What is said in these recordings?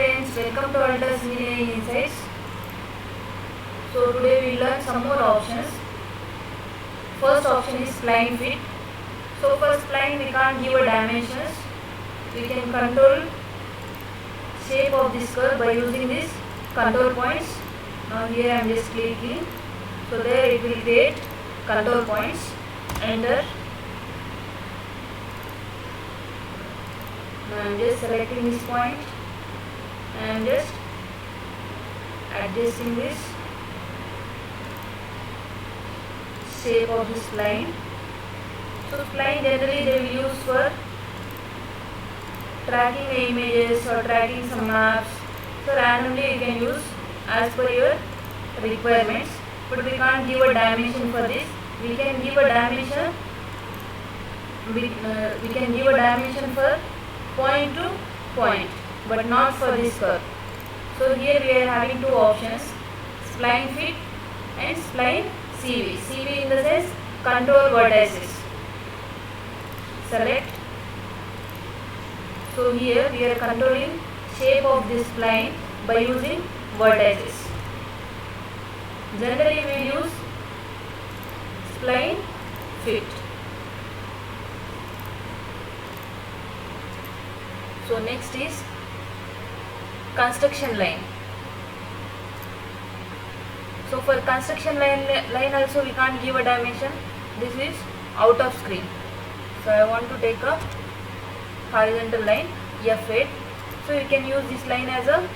friends, welcome to Altus Engineering Insights. So today we learn some more options. First option is spline fit. So for spline we can't give a dimensions. We can control shape of this curve by using these contour points. Now here I am just clicking. So there it will create contour points. Enter. Now I am just selecting this point. I am just adjusting this shape of this spline. So spline generally they will use for tracking the images or tracking some maps. So randomly you can use as per your requirements, but we can't give a dimension for this. We can give a dimension. We can give a dimension for point to point, but not for this curve. So here we are having two options: spline fit and spline CV. CV in the sense contour vertices. Select. So here we are controlling shape of this spline by using vertices. Generally we use spline fit. So next is construction line. So for construction line also we can't give a dimension. This is out of screen. So I want to take a horizontal line F8. So you can use this line as a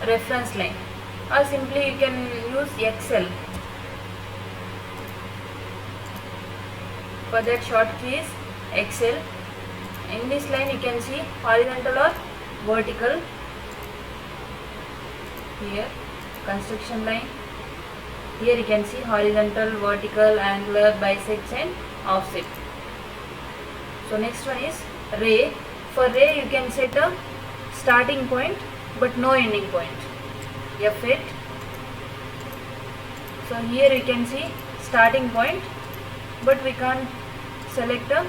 reference line, or simply you can use XL. For that short key is XL. In this line you can see horizontal or vertical. Here construction line. Here you can see horizontal, vertical, angular, bisect and offset. So next one is ray. For ray you can set a starting point but no ending point. F8. So here you can see starting point, but we can't select a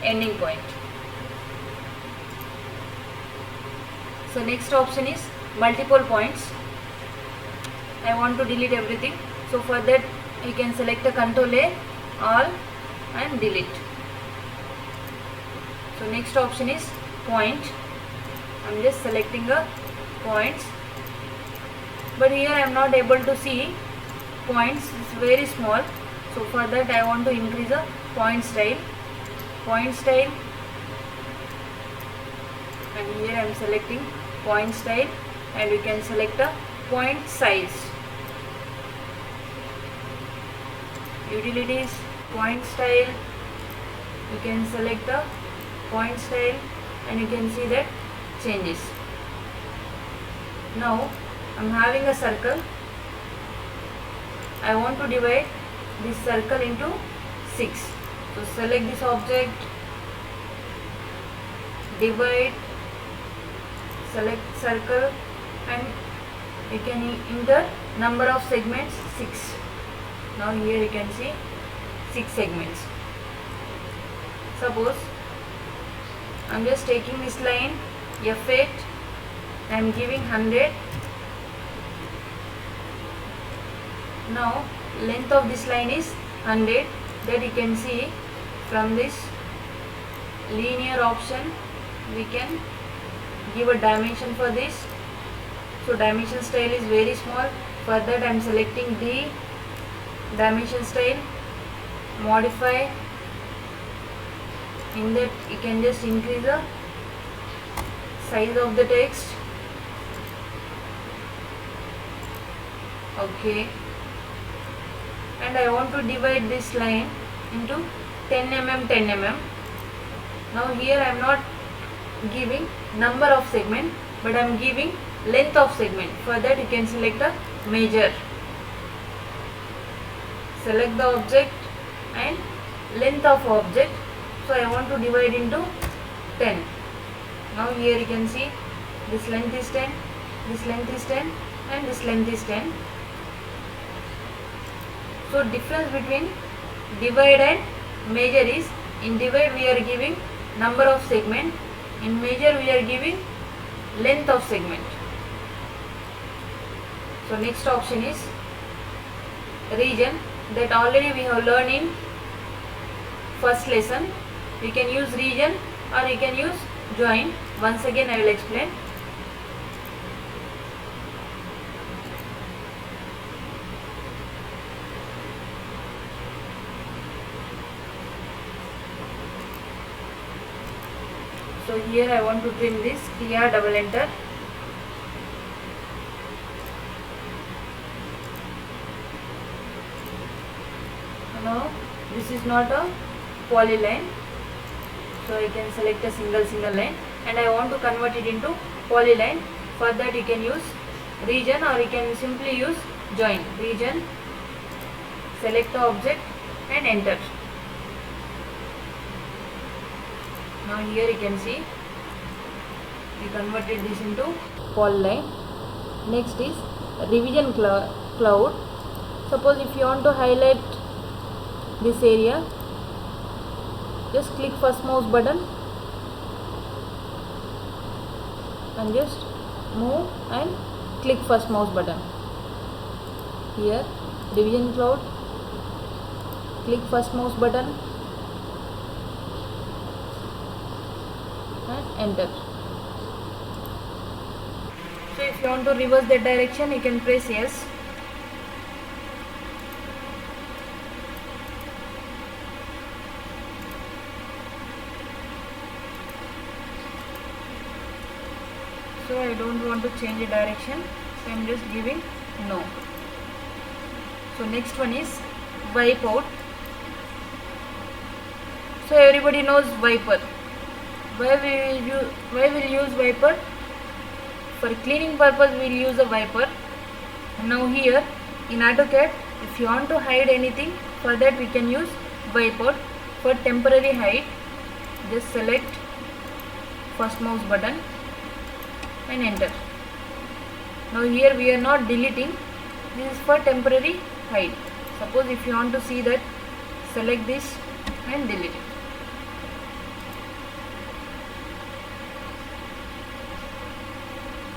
ending point. So next option is multiple points. I want to delete everything. So for that you can select a Control A, all and delete. So next option is point. I am just selecting a points, but here I am not able to see points. It's very small. So for that I want to increase a point style. Point style, and here I am selecting point style, and you can select a point size. Utilities, point style, you can select a point style and you can see that changes. Now I am having a circle. I want to divide this circle into 6. So select this object, divide, select circle, and you can enter number of segments 6. Now here you can see 6 segments. Suppose I am just taking this line F8, I am giving 100. Now length of this line is 100. That you can see from this linear option we can give a dimension for this. So dimension style is very small. For that I am selecting D, dimension style, modify. In that you can just increase the size of the text. Okay. And I want to divide this line into 10 mm 10 mm. Now here I am not giving number of segment, but I am giving length of segment. For that you can select a measure. Select the object and length of object. So I want to divide into 10. Now here you can see this length is 10, this length is 10 and this length is 10. So difference between divide and measure is, in divide we are giving number of segment, in measure we are giving length of segment. So next option is region, that already we have learned in first lesson. You can use region or you can use join. Once again I will explain. So here I want to trim this, clear, double enter. Now this is not a polyline, so I can select a single line, and I want to convert it into polyline. For that you can use region or you can simply use join. Region, select the object and enter. Now here you can see we converted this into polyline. Next is revision cloud. Suppose if you want to highlight this area, just click first mouse button and just move and click first mouse button. Here division cloud, click first mouse button and enter. So if you want to reverse that direction, you can press yes. So I don't want to change the direction, so I am just giving no. So next one is wipe out. So everybody knows wiper. Why will use wiper? For cleaning purpose we will use a wiper. Now here in AutoCAD, if you want to hide anything, for that we can use wiper. For temporary hide, just select first mouse button and enter. Now here we are not deleting, this is for temporary hide. Suppose if you want to see that, select this and delete it.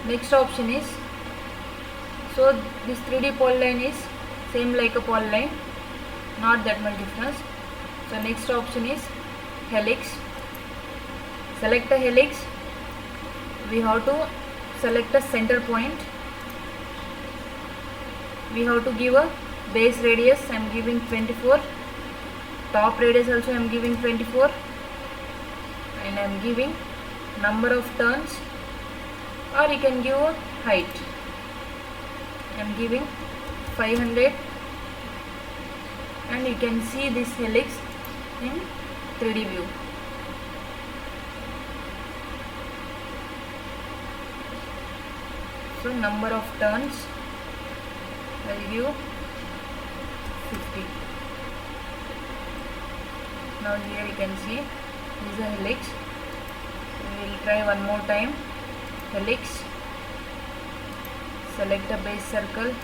Next option is, so this 3D polyline is same like a polyline, not that much difference. So next option is helix. Select a helix. We have to select a center point. We have to give a base radius. I am giving 24. Top radius also I am giving 24. And I am giving number of turns, or you can give a height. I am giving 500, and you can see this helix in 3D view. So number of turns I will give 50. Now here you can see this is a helix. We will try one more time. Helix, select a base circle,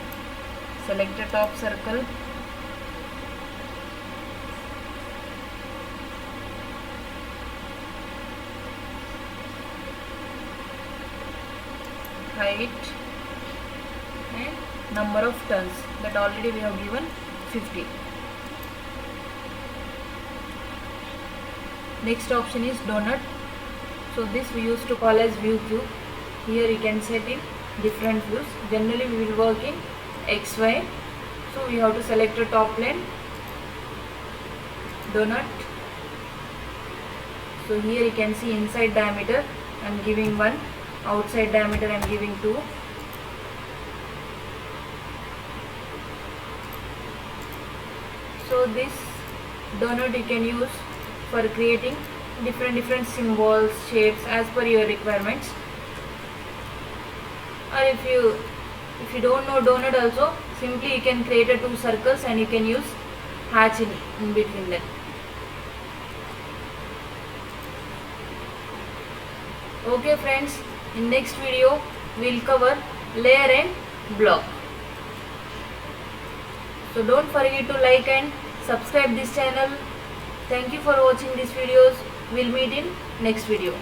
select a top circle, height and number of turns, that already we have given 50. Next option is donut. So this we used to call as view cube. Here you can set in different views. Generally we will work in XY. So we have to select a top plane, donut. So here you can see inside diameter I am giving 1, outside diameter I am giving 2. So this donut you can use for creating different symbols, shapes as per your requirements. Or if you don't know donut also, simply you can create a 2 circles and you can use hatch in between them. Okay friends, in next video we will cover layer and block. So don't forget to like and subscribe this channel. Thank you for watching these videos. We'll meet in next video.